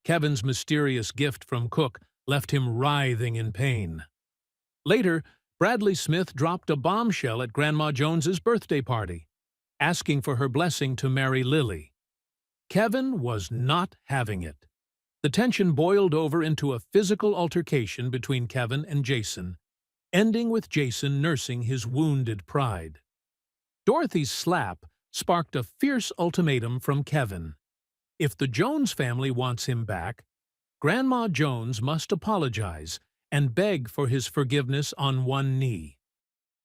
Kevin's mysterious gift from Cook left him writhing in pain. Later, Bradley Smith dropped a bombshell at Grandma Jones's birthday party, asking for her blessing to marry Lily. Kevin was not having it. The tension boiled over into a physical altercation between Kevin and Jason, ending with Jason nursing his wounded pride. Dorothy's slap sparked a fierce ultimatum from Kevin. If the Jones family wants him back, Grandma Jones must apologize and beg for his forgiveness on one knee.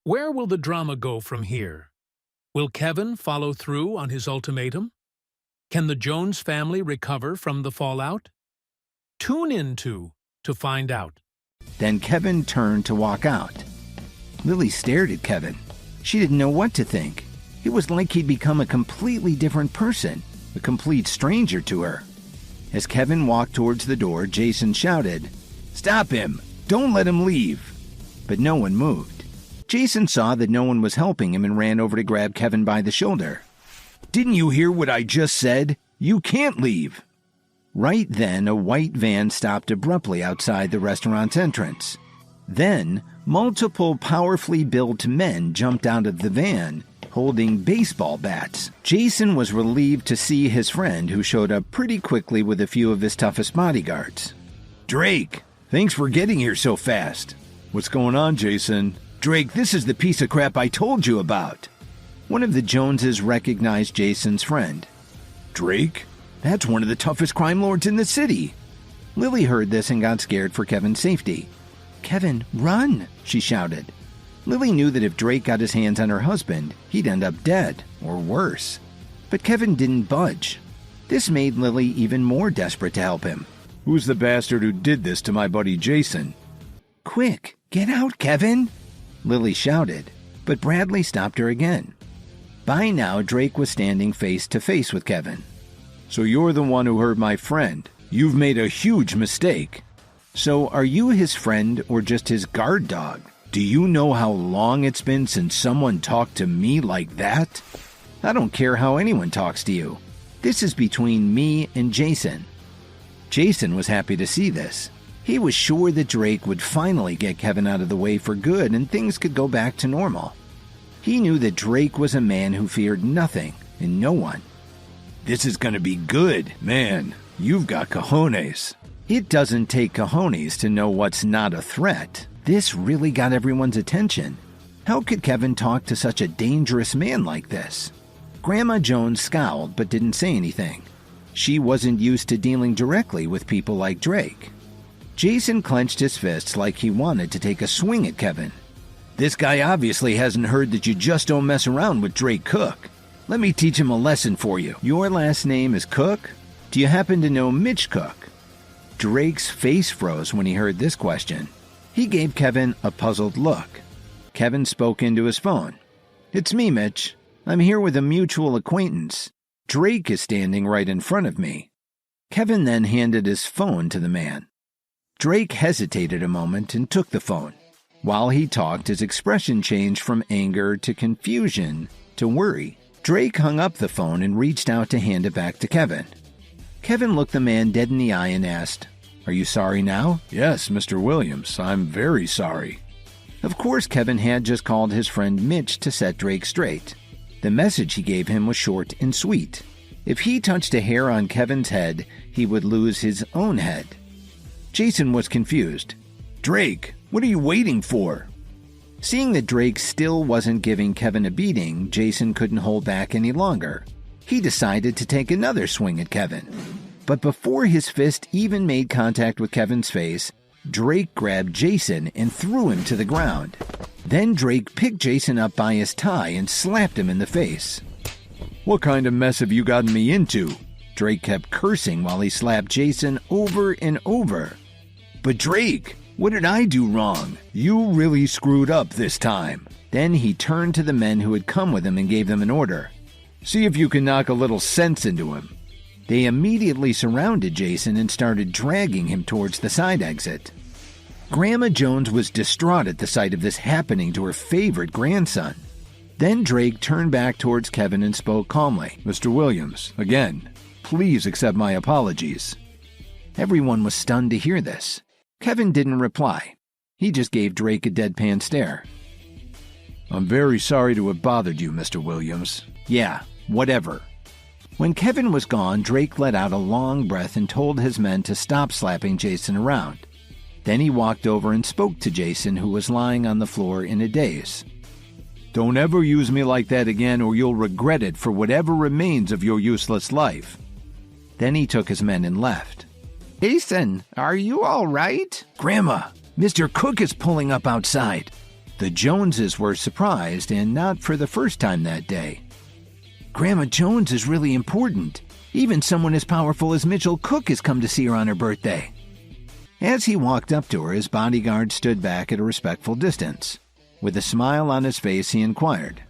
Where will the drama go from here? Will Kevin follow through on his ultimatum? Can the Jones family recover from the fallout? Tune in to find out. Then Kevin turned to walk out. Lily stared at Kevin. She didn't know what to think. It was like he'd become a completely different person, a complete stranger to her. As Kevin walked towards the door, Jason shouted, "Stop him! Don't let him leave!" But no one moved. Jason saw that no one was helping him and ran over to grab Kevin by the shoulder. "Didn't you hear what I just said? You can't leave!" Right then, a white van stopped abruptly outside the restaurant's entrance. Then, multiple powerfully built men jumped out of the van, holding baseball bats. Jason was relieved to see his friend, who showed up pretty quickly with a few of his toughest bodyguards. "Drake, thanks for getting here so fast." "What's going on, Jason?" "Drake, this is the piece of crap I told you about." One of the Joneses recognized Jason's friend. "Drake? That's one of the toughest crime lords in the city." Lily heard this and got scared for Kevin's safety. "Kevin, run!" she shouted. Lily knew that if Drake got his hands on her husband, he'd end up dead, or worse. But Kevin didn't budge. This made Lily even more desperate to help him. "Who's the bastard who did this to my buddy Jason?" "Quick, get out, Kevin!" Lily shouted, but Bradley stopped her again. By now, Drake was standing face to face with Kevin. "So you're the one who hurt my friend. You've made a huge mistake." "So are you his friend or just his guard dog? Do you know how long it's been since someone talked to me like that?" "I don't care how anyone talks to you. This is between me and Jason." Jason was happy to see this. He was sure that Drake would finally get Kevin out of the way for good and things could go back to normal. He knew that Drake was a man who feared nothing and no one. "This is going to be good, man. You've got cojones." It doesn't take cojones to know what's not a threat. This really got everyone's attention. How could Kevin talk to such a dangerous man like this? Grandma Jones scowled but didn't say anything. She wasn't used to dealing directly with people like Drake. Jason clenched his fists like he wanted to take a swing at Kevin. "This guy obviously hasn't heard that you just don't mess around with Drake Cook. Let me teach him a lesson for you. Your last name is Cook? Do you happen to know Mitch Cook?" Drake's face froze when he heard this question. He gave Kevin a puzzled look. Kevin spoke into his phone. "It's me, Mitch. I'm here with a mutual acquaintance. Drake is standing right in front of me." Kevin then handed his phone to the man. Drake hesitated a moment and took the phone. While he talked, his expression changed from anger to confusion to worry. Drake hung up the phone and reached out to hand it back to Kevin. Kevin looked the man dead in the eye and asked, "Are you sorry now?" "Yes, Mr. Williams, I'm very sorry." Of course, Kevin had just called his friend Mitch to set Drake straight. The message he gave him was short and sweet. If he touched a hair on Kevin's head, he would lose his own head. Jason was confused. "Drake, what are you waiting for?" Seeing that Drake still wasn't giving Kevin a beating, Jason couldn't hold back any longer. He decided to take another swing at Kevin. But before his fist even made contact with Kevin's face, Drake grabbed Jason and threw him to the ground. Then Drake picked Jason up by his tie and slapped him in the face. "What kind of mess have you gotten me into?" Drake kept cursing while he slapped Jason over and over. "But Drake, what did I do wrong? You really screwed up this time." Then he turned to the men who had come with him and gave them an order. "See if you can knock a little sense into him." They immediately surrounded Jason and started dragging him towards the side exit. Grandma Jones was distraught at the sight of this happening to her favorite grandson. Then Drake turned back towards Kevin and spoke calmly. "Mr. Williams, again, please accept my apologies." Everyone was stunned to hear this. Kevin didn't reply. He just gave Drake a deadpan stare. "I'm very sorry to have bothered you, Mr. Williams." "Yeah, whatever." When Kevin was gone, Drake let out a long breath and told his men to stop slapping Jason around. Then he walked over and spoke to Jason, who was lying on the floor in a daze. "Don't ever use me like that again, or you'll regret it for whatever remains of your useless life." Then he took his men and left. "Jason, are you all right?" "Grandma, Mr. Cook is pulling up outside." The Joneses were surprised, and not for the first time that day. "Grandma Jones is really important. Even someone as powerful as Mitchell Cook has come to see her on her birthday." As he walked up to her, his bodyguard stood back at a respectful distance. With a smile on his face, he inquired,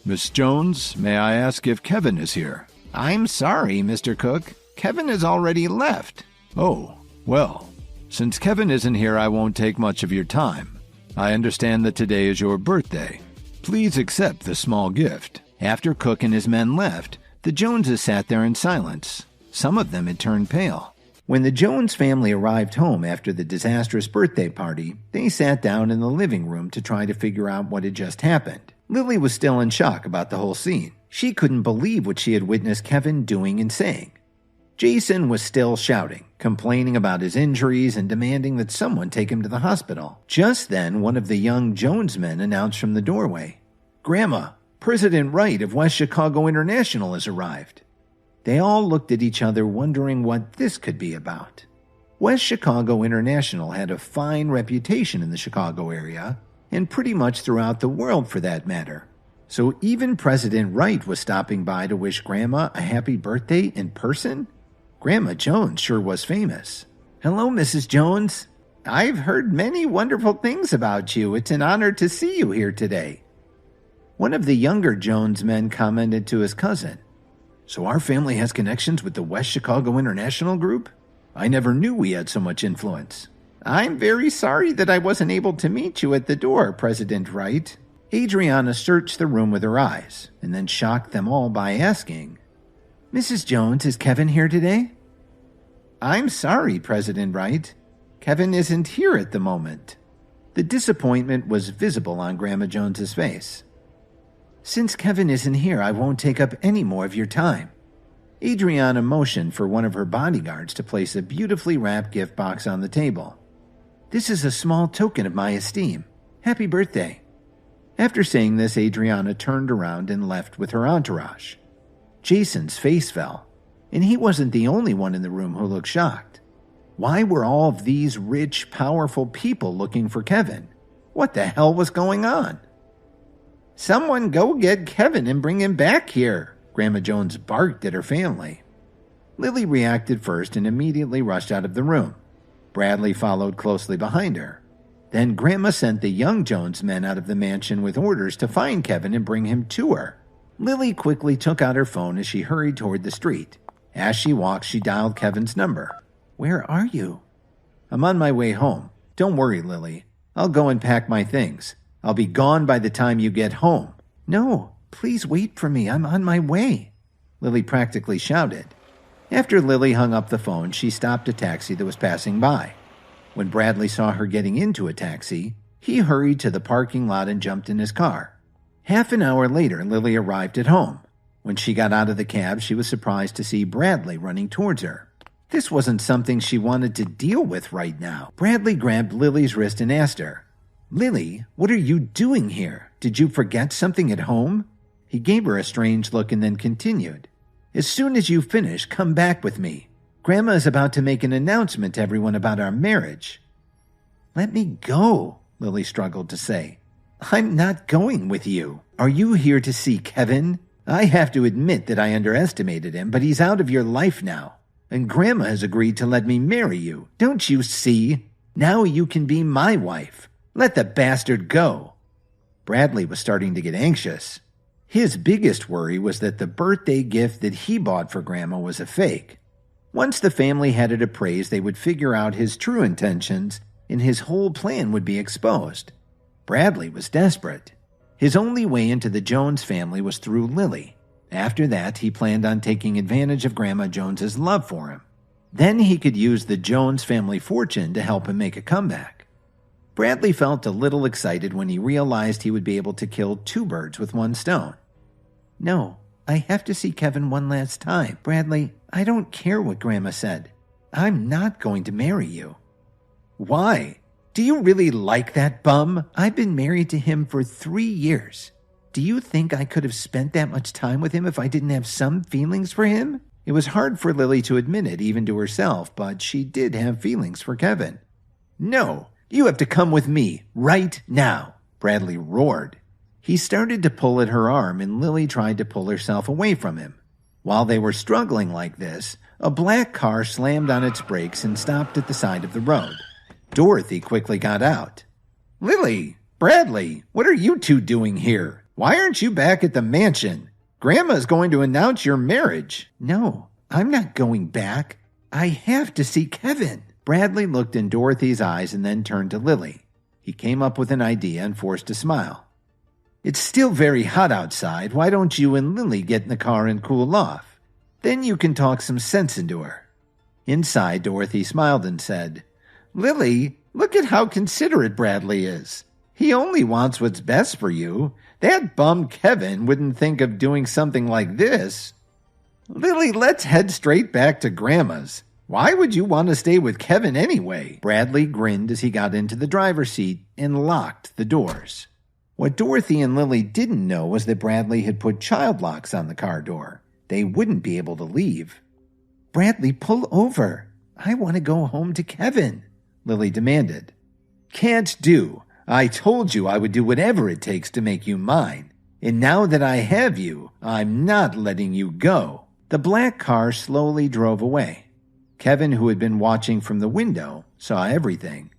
"Miss Jones, may I ask if Kevin is here?" "I'm sorry, Mr. Cook. Kevin has already left." "Oh, well, since Kevin isn't here, I won't take much of your time. I understand that today is your birthday. Please accept this small gift." After Cook and his men left, the Joneses sat there in silence. Some of them had turned pale. When the Jones family arrived home after the disastrous birthday party, they sat down in the living room to try to figure out what had just happened. Lily was still in shock about the whole scene. She couldn't believe what she had witnessed Kevin doing and saying. Jason was still shouting, complaining about his injuries and demanding that someone take him to the hospital. Just then, one of the young Jones men announced from the doorway, "Grandma, President Wright of West Chicago International has arrived." They all looked at each other, wondering what this could be about. West Chicago International had a fine reputation in the Chicago area, and pretty much throughout the world for that matter. So even President Wright was stopping by to wish Grandma a happy birthday in person? Grandma Jones sure was famous. "Hello, Mrs. Jones. I've heard many wonderful things about you. It's an honor to see you here today." One of the younger Jones men commented to his cousin, "So our family has connections with the West Chicago International Group? I never knew we had so much influence." "I'm very sorry that I wasn't able to meet you at the door, President Wright." Adriana searched the room with her eyes, and then shocked them all by asking, "Mrs. Jones, is Kevin here today?" "I'm sorry, President Wright. Kevin isn't here at the moment." The disappointment was visible on Grandma Jones's face. "Since Kevin isn't here, I won't take up any more of your time." Adriana motioned for one of her bodyguards to place a beautifully wrapped gift box on the table. "This is a small token of my esteem. Happy birthday." After saying this, Adriana turned around and left with her entourage. Jason's face fell, and he wasn't the only one in the room who looked shocked. Why were all of these rich, powerful people looking for Kevin? What the hell was going on? "Someone go get Kevin and bring him back here," Grandma Jones barked at her family. Lily reacted first and immediately rushed out of the room. Bradley followed closely behind her. Then Grandma sent the young Jones men out of the mansion with orders to find Kevin and bring him to her. Lily quickly took out her phone as she hurried toward the street. As she walked, she dialed Kevin's number. "Where are you?" "I'm on my way home. Don't worry, Lily. I'll go and pack my things. I'll be gone by the time you get home." "No, please wait for me. I'm on my way," Lily practically shouted. After Lily hung up the phone, she stopped a taxi that was passing by. When Bradley saw her getting into a taxi, he hurried to the parking lot and jumped in his car. Half an hour later, Lily arrived at home. When she got out of the cab, she was surprised to see Bradley running towards her. This wasn't something she wanted to deal with right now. Bradley grabbed Lily's wrist and asked her, "Lily, what are you doing here? Did you forget something at home?" He gave her a strange look and then continued, "As soon as you finish, come back with me. Grandma is about to make an announcement to everyone about our marriage." "Let me go," Lily struggled to say. "I'm not going with you. Are you here to see Kevin? I have to admit that I underestimated him, but he's out of your life now. And Grandma has agreed to let me marry you. Don't you see? Now you can be my wife. Let the bastard go." Bradley was starting to get anxious. His biggest worry was that the birthday gift that he bought for Grandma was a fake. Once the family had it appraised, they would figure out his true intentions, and his whole plan would be exposed. Bradley was desperate. His only way into the Jones family was through Lily. After that, he planned on taking advantage of Grandma Jones's love for him. Then he could use the Jones family fortune to help him make a comeback. Bradley felt a little excited when he realized he would be able to kill 2 birds with 1 stone. No, I have to see Kevin one last time. Bradley, I don't care what Grandma said. I'm not going to marry you. Why? Do you really like that bum? I've been married to him for 3 years. Do you think I could have spent that much time with him if I didn't have some feelings for him? It was hard for Lily to admit it, even to herself, but she did have feelings for Kevin. No, you have to come with me, right now, Bradley roared. He started to pull at her arm, and Lily tried to pull herself away from him. While they were struggling like this, a black car slammed on its brakes and stopped at the side of the road. Dorothy quickly got out. Lily, Bradley, what are you 2 doing here? Why aren't you back at the mansion? Grandma's going to announce your marriage. No, I'm not going back. I have to see Kevin. Bradley looked in Dorothy's eyes and then turned to Lily. He came up with an idea and forced a smile. It's still very hot outside. Why don't you and Lily get in the car and cool off? Then you can talk some sense into her. Inside, Dorothy smiled and said, Lily, look at how considerate Bradley is. He only wants what's best for you. That bum Kevin wouldn't think of doing something like this. Lily, let's head straight back to Grandma's. Why would you want to stay with Kevin anyway? Bradley grinned as he got into the driver's seat and locked the doors. What Dorothy and Lily didn't know was that Bradley had put child locks on the car door. They wouldn't be able to leave. Bradley, pull over. I want to go home to Kevin, Lily demanded. Can't do. I told you I would do whatever it takes to make you mine. And now that I have you, I'm not letting you go. The black car slowly drove away. Kevin, who had been watching from the window, saw everything.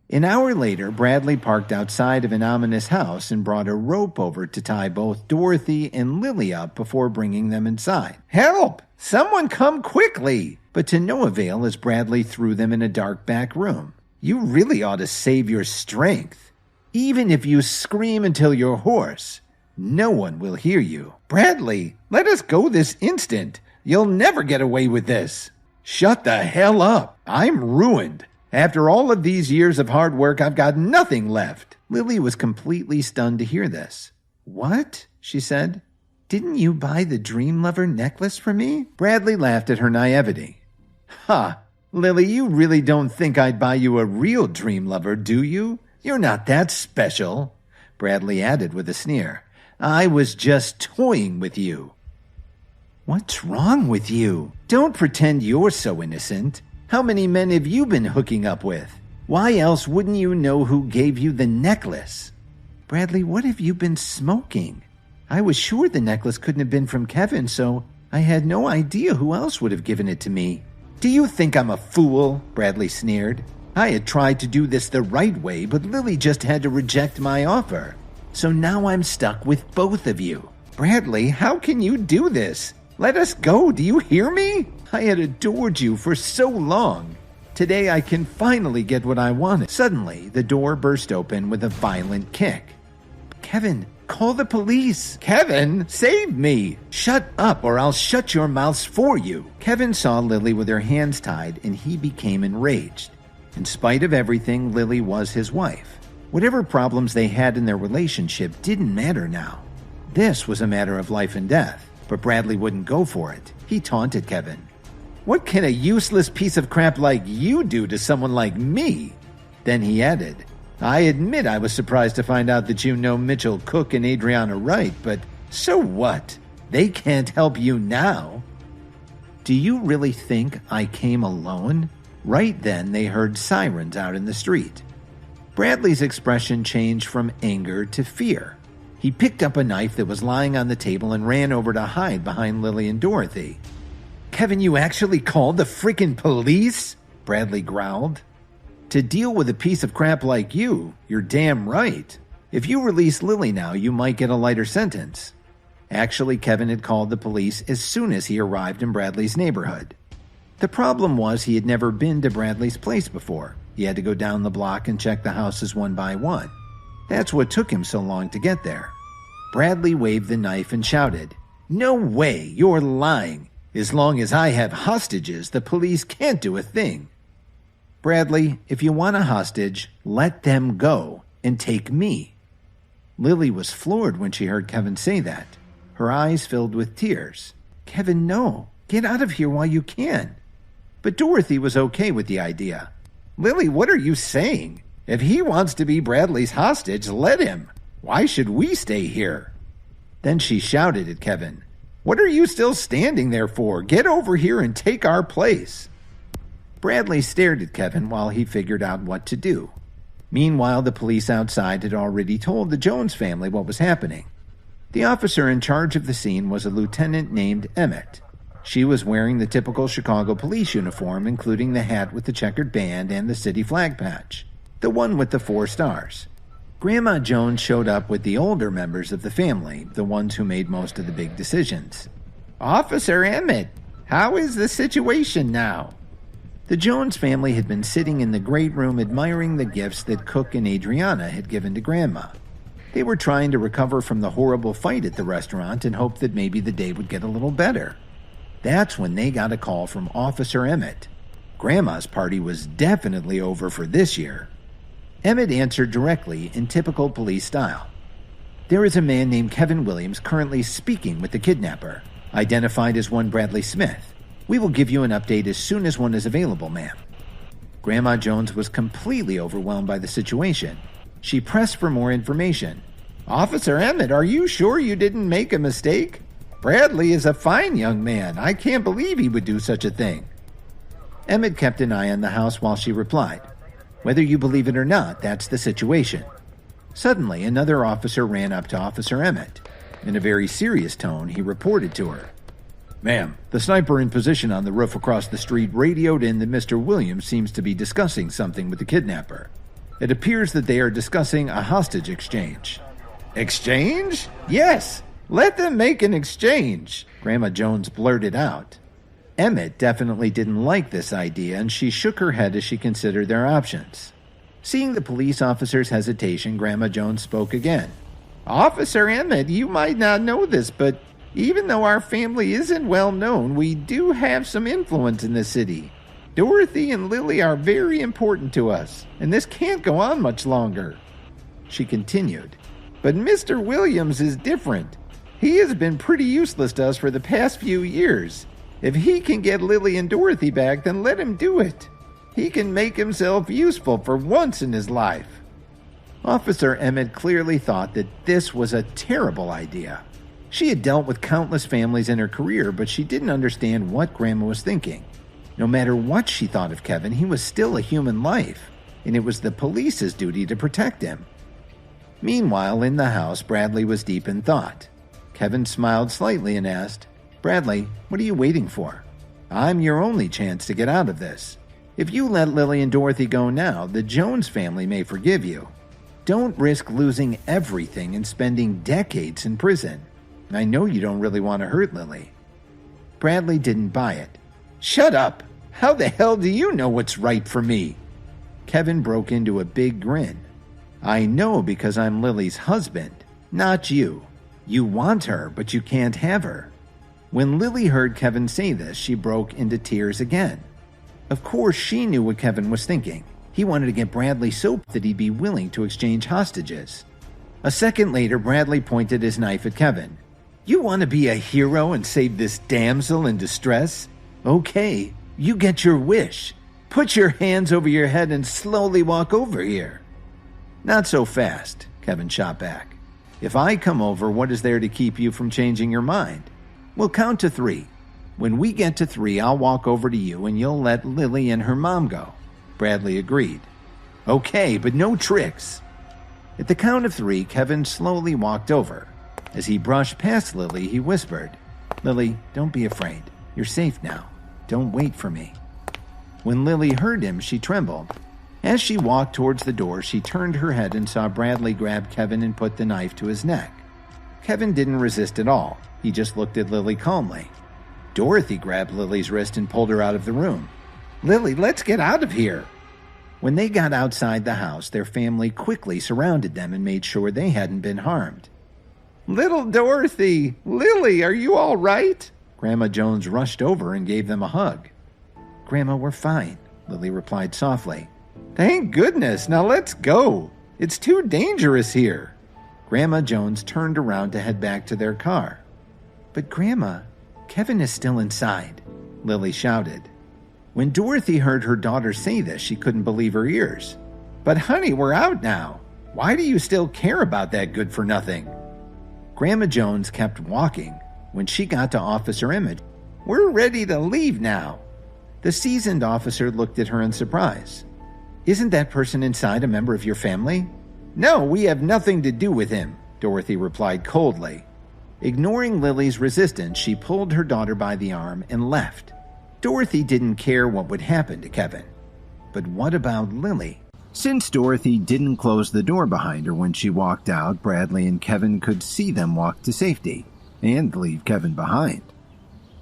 An hour later, Bradley parked outside of an ominous house and brought a rope over to tie both Dorothy and Lily up before bringing them inside. Help! Someone come quickly! But to no avail as Bradley threw them in a dark back room. You really ought to save your strength. Even if you scream until you're hoarse, no one will hear you. Bradley, let us go this instant. You'll never get away with this. Shut the hell up. I'm ruined. After all of these years of hard work, I've got nothing left. Lily was completely stunned to hear this. What? She said. Didn't you buy the Dream Lover necklace for me? Bradley laughed at her naivety. Ha! Lily, you really don't think I'd buy you a real dream lover, do you? You're not that special, Bradley added with a sneer. I was just toying with you. What's wrong with you? Don't pretend you're so innocent. How many men have you been hooking up with? Why else wouldn't you know who gave you the necklace? Bradley, what have you been smoking? I was sure the necklace couldn't have been from Kevin, so I had no idea who else would have given it to me. Do you think I'm a fool? Bradley sneered. I had tried to do this the right way, but Lily just had to reject my offer. So now I'm stuck with both of you. Bradley, how can you do this? Let us go, do you hear me? I had adored you for so long. Today I can finally get what I wanted. Suddenly, the door burst open with a violent kick. Kevin, call the police. Kevin, save me. Shut up or I'll shut your mouths for you. Kevin saw Lily with her hands tied and he became enraged. In spite of everything, Lily was his wife. Whatever problems they had in their relationship didn't matter now. This was a matter of life and death, but Bradley wouldn't go for it. He taunted Kevin. What can a useless piece of crap like you do to someone like me? Then he added, I admit I was surprised to find out that you know Mitchell Cook and Adriana Wright, but so what? They can't help you now. Do you really think I came alone? Right then they heard sirens out in the street. Bradley's expression changed from anger to fear. He picked up a knife that was lying on the table and ran over to hide behind Lily and Dorothy. Kevin, you actually called the freaking police? Bradley growled. To deal with a piece of crap like you, you're damn right. If you release Lily now, you might get a lighter sentence. Actually, Kevin had called the police as soon as he arrived in Bradley's neighborhood. The problem was he had never been to Bradley's place before. He had to go down the block and check the houses one by one. That's what took him so long to get there. Bradley waved the knife and shouted, No way, you're lying. As long as I have hostages, the police can't do a thing. Bradley, if you want a hostage, let them go and take me. Lily was floored when she heard Kevin say that. Her eyes filled with tears. Kevin, no. Get out of here while you can. But Dorothy was okay with the idea. Lily, what are you saying? If he wants to be Bradley's hostage, let him. Why should we stay here? Then she shouted at Kevin. What are you still standing there for? Get over here and take our place. Bradley stared at Kevin while he figured out what to do. Meanwhile, the police outside had already told the Jones family what was happening. The officer in charge of the scene was a lieutenant named Emmett. She was wearing the typical Chicago police uniform, including the hat with the checkered band and the city flag patch, the one with the 4 stars. Grandma Jones showed up with the older members of the family, the ones who made most of the big decisions. Officer Emmett, how is the situation now? The Jones family had been sitting in the great room admiring the gifts that Cook and Adriana had given to Grandma. They were trying to recover from the horrible fight at the restaurant and hoped that maybe the day would get a little better. That's when they got a call from Officer Emmett. Grandma's party was definitely over for this year. Emmett answered directly in typical police style. There is a man named Kevin Williams currently speaking with the kidnapper, identified as one Bradley Smith. We will give you an update as soon as one is available, ma'am. Grandma Jones was completely overwhelmed by the situation. She pressed for more information. Officer Emmett, are you sure you didn't make a mistake? Bradley is a fine young man. I can't believe he would do such a thing. Emmett kept an eye on the house while she replied. Whether you believe it or not, that's the situation. Suddenly, another officer ran up to Officer Emmett. In a very serious tone, he reported to her. Ma'am, the sniper in position on the roof across the street radioed in that Mr. Williams seems to be discussing something with the kidnapper. It appears that they are discussing a hostage exchange. Exchange? Yes! Let them make an exchange, Grandma Jones blurted out. Emmett definitely didn't like this idea, and she shook her head as she considered their options. Seeing the police officer's hesitation, Grandma Jones spoke again. Officer Emmett, you might not know this, but even though our family isn't well known, we do have some influence in the city. Dorothy and Lily are very important to us, and this can't go on much longer. She continued, but Mr. Williams is different. He has been pretty useless to us for the past few years. If he can get Lily and Dorothy back, then let him do it. He can make himself useful for once in his life. Officer Emmett clearly thought that this was a terrible idea. She had dealt with countless families in her career, but she didn't understand what Grandma was thinking. No matter what she thought of Kevin, he was still a human life, and it was the police's duty to protect him. Meanwhile, in the house, Bradley was deep in thought. Kevin smiled slightly and asked, Bradley, what are you waiting for? I'm your only chance to get out of this. If you let Lily and Dorothy go now, the Jones family may forgive you. Don't risk losing everything and spending decades in prison. I know you don't really want to hurt Lily. Bradley didn't buy it. Shut up! How the hell do you know what's right for me? Kevin broke into a big grin. I know because I'm Lily's husband, not you. You want her, but you can't have her. When Lily heard Kevin say this, she broke into tears again. Of course, she knew what Kevin was thinking. He wanted to get Bradley so that he'd be willing to exchange hostages. A second later, Bradley pointed his knife at Kevin. You want to be a hero and save this damsel in distress? Okay, you get your wish. Put your hands over your head and slowly walk over here. Not so fast, Kevin shot back. If I come over, what is there to keep you from changing your mind? We'll count to 3. When we get to 3, I'll walk over to you and you'll let Lily and her mom go. Bradley agreed. Okay, but no tricks. At the count of 3, Kevin slowly walked over. As he brushed past Lily, he whispered, Lily, don't be afraid. You're safe now. Don't wait for me. When Lily heard him, she trembled. As she walked towards the door, she turned her head and saw Bradley grab Kevin and put the knife to his neck. Kevin didn't resist at all. He just looked at Lily calmly. Dorothy grabbed Lily's wrist and pulled her out of the room. Lily, let's get out of here. When they got outside the house, their family quickly surrounded them and made sure they hadn't been harmed. Little Dorothy! Lily, are you all right? Grandma Jones rushed over and gave them a hug. "Grandma, we're fine," Lily replied softly. "Thank goodness, now let's go. It's too dangerous here." Grandma Jones turned around to head back to their car. "But Grandma, Kevin is still inside," Lily shouted. When Dorothy heard her daughter say this, she couldn't believe her ears. "But honey, we're out now. Why do you still care about that good-for-nothing?" Grandma Jones kept walking. When she got to Officer Emmett, "We're ready to leave now." The seasoned officer looked at her in surprise. "Isn't that person inside a member of your family?" "No, we have nothing to do with him," Dorothy replied coldly. Ignoring Lily's resistance, she pulled her daughter by the arm and left. Dorothy didn't care what would happen to Kevin. But what about Lily? Since Dorothy didn't close the door behind her when she walked out, Bradley and Kevin could see them walk to safety and leave Kevin behind.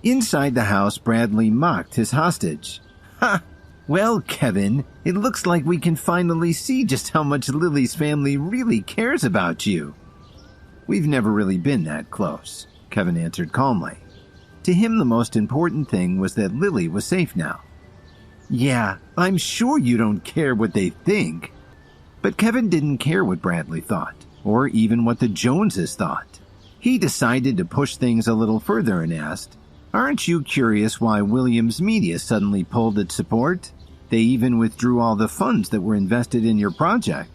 Inside the house, Bradley mocked his hostage. "Ha! Well, Kevin, it looks like we can finally see just how much Lily's family really cares about you." "We've never really been that close," Kevin answered calmly. To him, the most important thing was that Lily was safe now. "Yeah, I'm sure you don't care what they think." But Kevin didn't care what Bradley thought, or even what the Joneses thought. He decided to push things a little further and asked, "Aren't you curious why Williams Media suddenly pulled its support? They even withdrew all the funds that were invested in your project."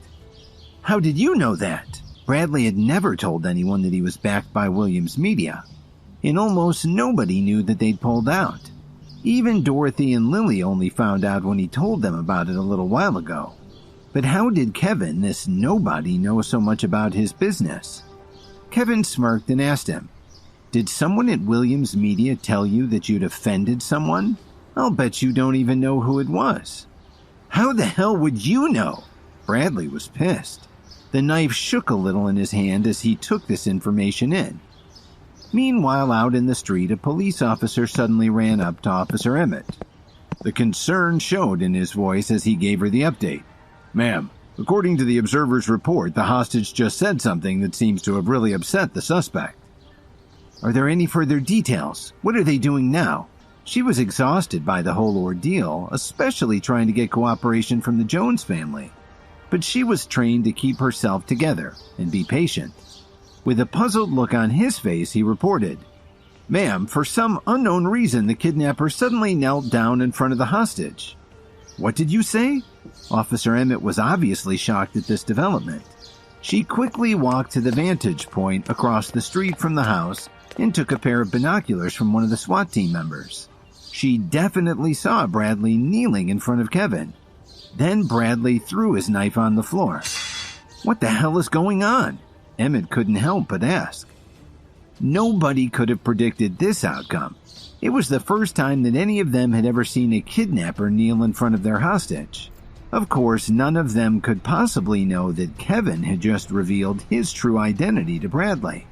"How did you know that?" Bradley had never told anyone that he was backed by Williams Media, and almost nobody knew that they'd pulled out. Even Dorothy and Lily only found out when he told them about it a little while ago. But how did Kevin, this nobody, know so much about his business? Kevin smirked and asked him, "Did someone at Williams Media tell you that you'd offended someone? I'll bet you don't even know who it was." "How the hell would you know?" Bradley was pissed. The knife shook a little in his hand as he took this information in. Meanwhile, out in the street, a police officer suddenly ran up to Officer Emmett. The concern showed in his voice as he gave her the update. "Ma'am, according to the observer's report, the hostage just said something that seems to have really upset the suspect." "Are there any further details? What are they doing now?" She was exhausted by the whole ordeal, especially trying to get cooperation from the Jones family. But she was trained to keep herself together and be patient. With a puzzled look on his face, he reported, "Ma'am, for some unknown reason, the kidnapper suddenly knelt down in front of the hostage." "What did you say?" Officer Emmett was obviously shocked at this development. She quickly walked to the vantage point across the street from the house and took a pair of binoculars from one of the SWAT team members. She definitely saw Bradley kneeling in front of Kevin. Then Bradley threw his knife on the floor. "What the hell is going on?" Emmett couldn't help but ask. Nobody could have predicted this outcome. It was the first time that any of them had ever seen a kidnapper kneel in front of their hostage. Of course, none of them could possibly know that Kevin had just revealed his true identity to Bradley.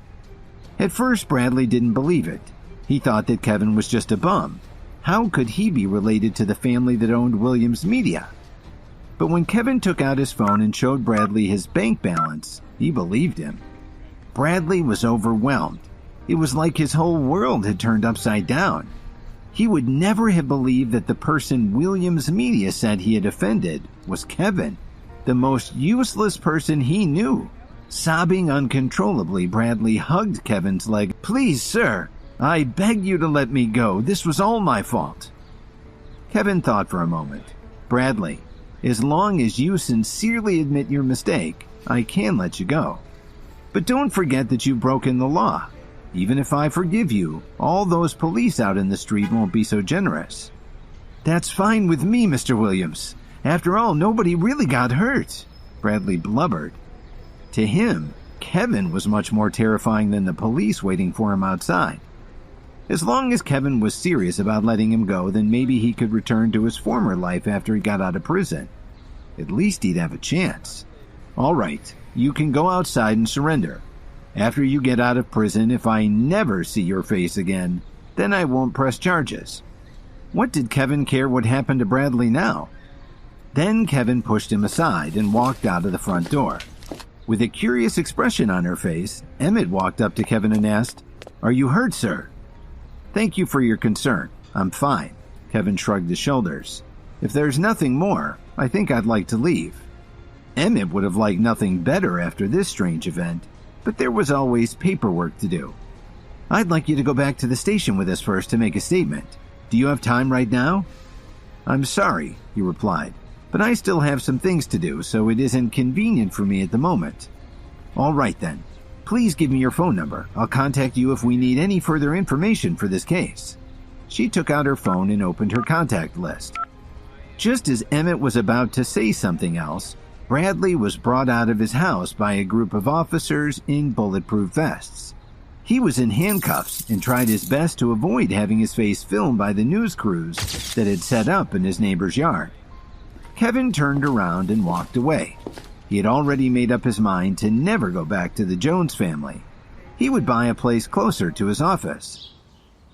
At first, Bradley didn't believe it. He thought that Kevin was just a bum. How could he be related to the family that owned Williams Media? But when Kevin took out his phone and showed Bradley his bank balance, he believed him. Bradley was overwhelmed. It was like his whole world had turned upside down. He would never have believed that the person Williams Media said he had offended was Kevin, the most useless person he knew. Sobbing uncontrollably, Bradley hugged Kevin's leg. "Please, sir, I beg you to let me go. This was all my fault." Kevin thought for a moment. "Bradley, as long as you sincerely admit your mistake, I can let you go. But don't forget that you've broken the law. Even if I forgive you, all those police out in the street won't be so generous." "That's fine with me, Mr. Williams. After all, nobody really got hurt," Bradley blubbered. To him, Kevin was much more terrifying than the police waiting for him outside. As long as Kevin was serious about letting him go, then maybe he could return to his former life after he got out of prison. At least he'd have a chance. "All right, you can go outside and surrender. After you get out of prison, if I never see your face again, then I won't press charges." What did Kevin care what happened to Bradley now? Then Kevin pushed him aside and walked out of the front door. With a curious expression on her face, Emmett walked up to Kevin and asked, "Are you hurt, sir?" Thank you for your concern. I'm fine. Kevin shrugged his shoulders. If there's nothing more, I think I'd like to leave. Emmett would have liked nothing better after this strange event, but there was always paperwork to do. I'd like you to go back to the station with us first to make a statement. Do you have time right now? I'm sorry, he replied, but I still have some things to do, so it isn't convenient for me at the moment. All right then. Please give me your phone number. I'll contact you if we need any further information for this case. She took out her phone and opened her contact list. Just as Emmett was about to say something else, Bradley was brought out of his house by a group of officers in bulletproof vests. He was in handcuffs and tried his best to avoid having his face filmed by the news crews that had set up in his neighbor's yard. Kevin turned around and walked away. He had already made up his mind to never go back to the Jones family. He would buy a place closer to his office.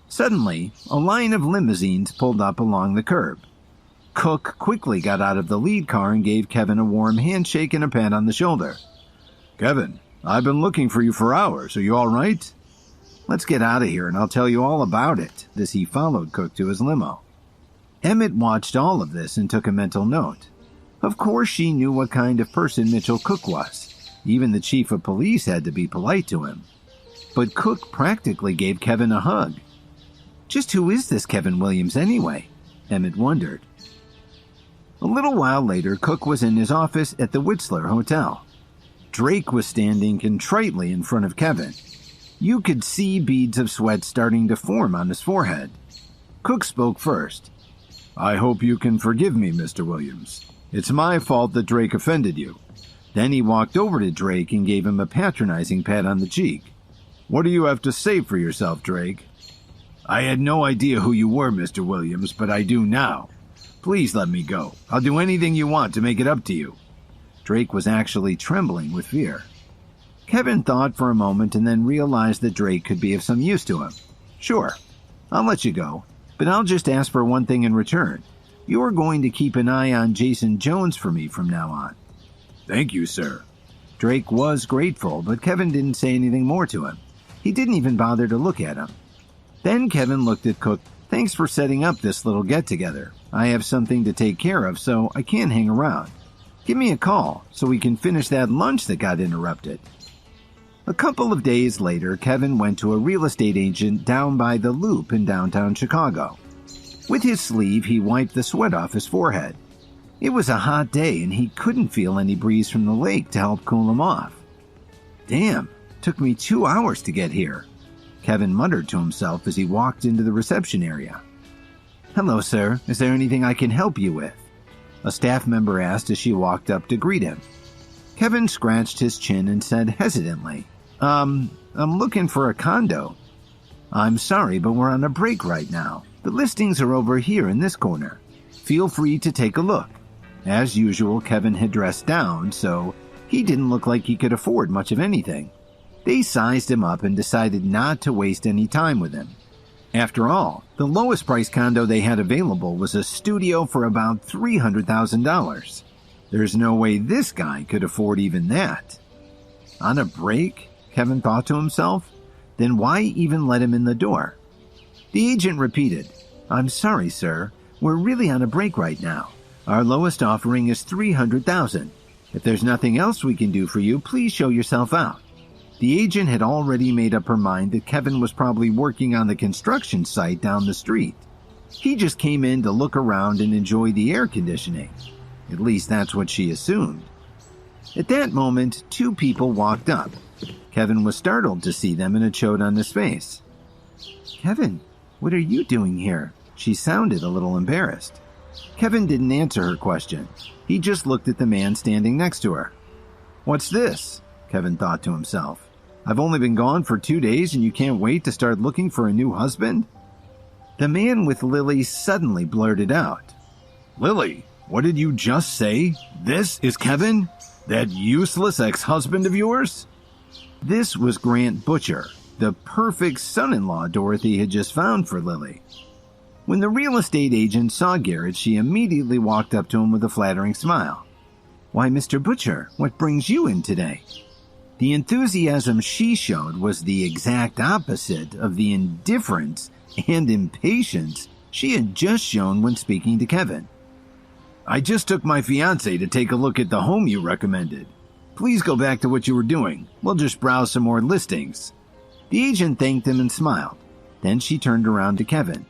Suddenly, a line of limousines pulled up along the curb. Cook quickly got out of the lead car and gave Kevin a warm handshake and a pat on the shoulder. Kevin, I've been looking for you for hours. Are you all right? Let's get out of here and I'll tell you all about it, as he followed Cook to his limo. Emmett watched all of this and took a mental note. Of course she knew what kind of person Mitchell Cook was. Even the chief of police had to be polite to him. But Cook practically gave Kevin a hug. Just who is this Kevin Williams anyway? Emmett wondered. A little while later, Cook was in his office at the Whistler Hotel. Drake was standing contritely in front of Kevin. You could see beads of sweat starting to form on his forehead. Cook spoke first. I hope you can forgive me, Mr. Williams. It's my fault that Drake offended you. Then he walked over to Drake and gave him a patronizing pat on the cheek. What do you have to say for yourself, Drake? I had no idea who you were, Mr. Williams, but I do now. Please let me go. I'll do anything you want to make it up to you. Drake was actually trembling with fear. Kevin thought for a moment and then realized that Drake could be of some use to him. Sure, I'll let you go, but I'll just ask for one thing in return. You're going to keep an eye on Jason Jones for me from now on. Thank you, sir. Drake was grateful, but Kevin didn't say anything more to him. He didn't even bother to look at him. Then Kevin looked at Cook. Thanks for setting up this little get-together. I have something to take care of, so I can't hang around. Give me a call so we can finish that lunch that got interrupted. A couple of days later, Kevin went to a real estate agent down by the Loop in downtown Chicago. With his sleeve, he wiped the sweat off his forehead. It was a hot day and he couldn't feel any breeze from the lake to help cool him off. Damn, took me 2 hours to get here, Kevin muttered to himself as he walked into the reception area. Hello, sir. Is there anything I can help you with? A staff member asked as she walked up to greet him. Kevin scratched his chin and said hesitantly, I'm looking for a condo. I'm sorry, but we're on a break right now. The listings are over here in this corner. Feel free to take a look. As usual, Kevin had dressed down, so he didn't look like he could afford much of anything. They sized him up and decided not to waste any time with him. After all, the lowest price condo they had available was a studio for about $300,000. There's no way this guy could afford even that. On a break? Kevin thought to himself. Then why even let him in the door? The agent repeated, I'm sorry, sir. We're really on a break right now. Our lowest offering is $300,000. If there's nothing else we can do for you, please show yourself out. The agent had already made up her mind that Kevin was probably working on the construction site down the street. He just came in to look around and enjoy the air conditioning. At least that's what she assumed. At that moment, 2 people walked up. Kevin was startled to see them and it showed on his face. Kevin, what are you doing here? She sounded a little embarrassed. Kevin didn't answer her question. He just looked at the man standing next to her. What's this? Kevin thought to himself. I've only been gone for 2 days and you can't wait to start looking for a new husband? The man with Lily suddenly blurted out. Lily, what did you just say? This is Kevin? That useless ex-husband of yours? This was Grant Butcher, the perfect son-in-law Dorothy had just found for Lily. When the real estate agent saw Garrett, she immediately walked up to him with a flattering smile. Why, Mr. Butcher, what brings you in today? The enthusiasm she showed was the exact opposite of the indifference and impatience she had just shown when speaking to Kevin. "I just took my fiancé to take a look at the home you recommended. Please go back to what you were doing. We'll just browse some more listings." The agent thanked him and smiled. Then she turned around to Kevin.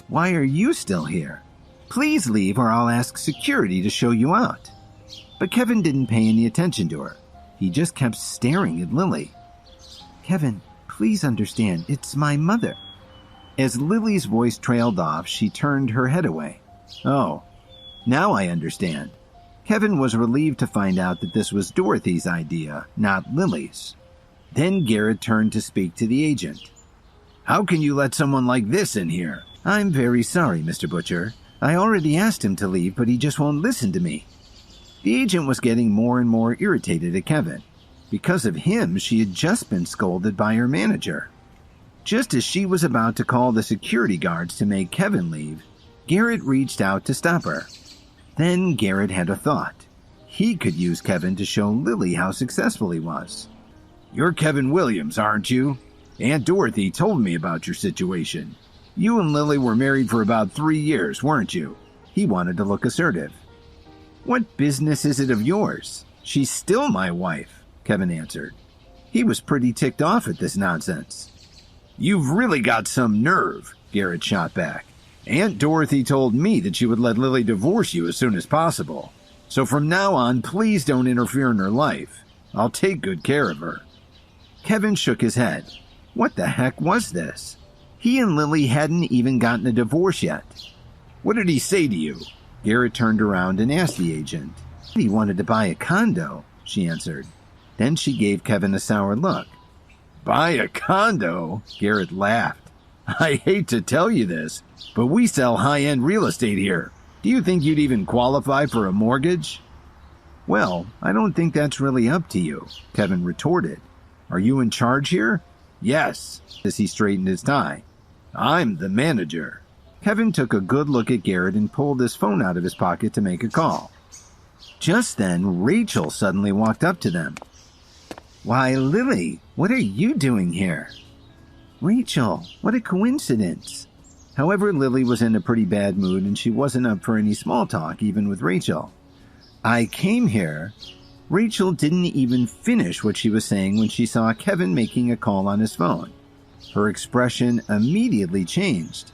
"Why are you still here? Please leave or I'll ask security to show you out." But Kevin didn't pay any attention to her. He just kept staring at Lily. "Kevin, please understand, it's my mother." As Lily's voice trailed off, she turned her head away. "Oh, now I understand." Kevin was relieved to find out that this was Dorothy's idea, not Lily's. Then Garrett turned to speak to the agent. "How can you let someone like this in here?" "I'm very sorry, Mr. Butcher. I already asked him to leave, but he just won't listen to me." The agent was getting more and more irritated at Kevin. Because of him, she had just been scolded by her manager. Just as she was about to call the security guards to make Kevin leave, Garrett reached out to stop her. Then Garrett had a thought. He could use Kevin to show Lily how successful he was. "You're Kevin Williams, aren't you? Aunt Dorothy told me about your situation. You and Lily were married for about 3 years, weren't you?" He wanted to look assertive. "What business is it of yours? She's still my wife," Kevin answered. He was pretty ticked off at this nonsense. "You've really got some nerve," Garrett shot back. "Aunt Dorothy told me that she would let Lily divorce you as soon as possible. So from now on, please don't interfere in her life. I'll take good care of her." Kevin shook his head. What the heck was this? He and Lily hadn't even gotten a divorce yet. "What did he say to you?" Garrett turned around and asked the agent. "He wanted to buy a condo," she answered. Then she gave Kevin a sour look. "Buy a condo?" Garrett laughed. "I hate to tell you this, but we sell high-end real estate here. Do you think you'd even qualify for a mortgage?" "Well, I don't think that's really up to you," Kevin retorted. "Are you in charge here?" "Yes," as he straightened his tie. "I'm the manager." Kevin took a good look at Garrett and pulled his phone out of his pocket to make a call. Just then, Rachel suddenly walked up to them. "Why, Lily, what are you doing here?" "Rachel, what a coincidence." However, Lily was in a pretty bad mood and she wasn't up for any small talk, even with Rachel. "I came here." Rachel didn't even finish what she was saying when she saw Kevin making a call on his phone. Her expression immediately changed.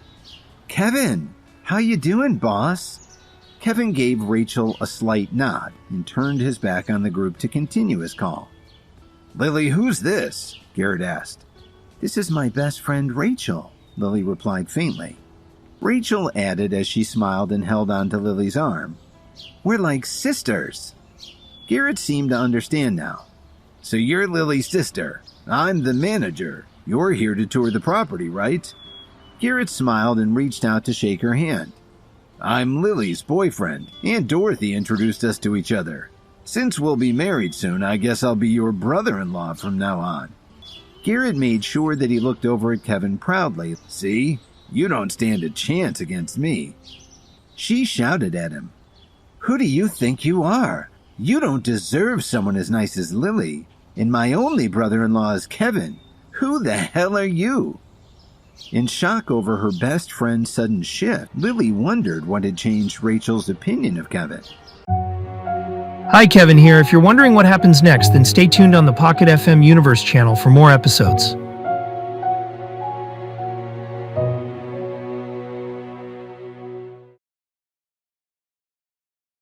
"Kevin, how you doing, boss?" Kevin gave Rachel a slight nod and turned his back on the group to continue his call. "Lily, who's this?" Garrett asked. "This is my best friend, Rachel," Lily replied faintly. Rachel added as she smiled and held onto Lily's arm. "We're like sisters." Garrett seemed to understand now. "So you're Lily's sister. I'm the manager. You're here to tour the property, right?" Garrett smiled and reached out to shake her hand. "I'm Lily's boyfriend. Aunt Dorothy introduced us to each other. Since we'll be married soon, I guess I'll be your brother-in-law from now on." Garrett made sure that he looked over at Kevin proudly. "See? You don't stand a chance against me." She shouted at him. "Who do you think you are? You don't deserve someone as nice as Lily. And my only brother-in-law is Kevin. Who the hell are you?" In shock over her best friend's sudden shift, Lily wondered what had changed Rachel's opinion of Kevin. Hi, Kevin here. If you're wondering what happens next, then stay tuned on the Pocket FM Universe channel for more episodes.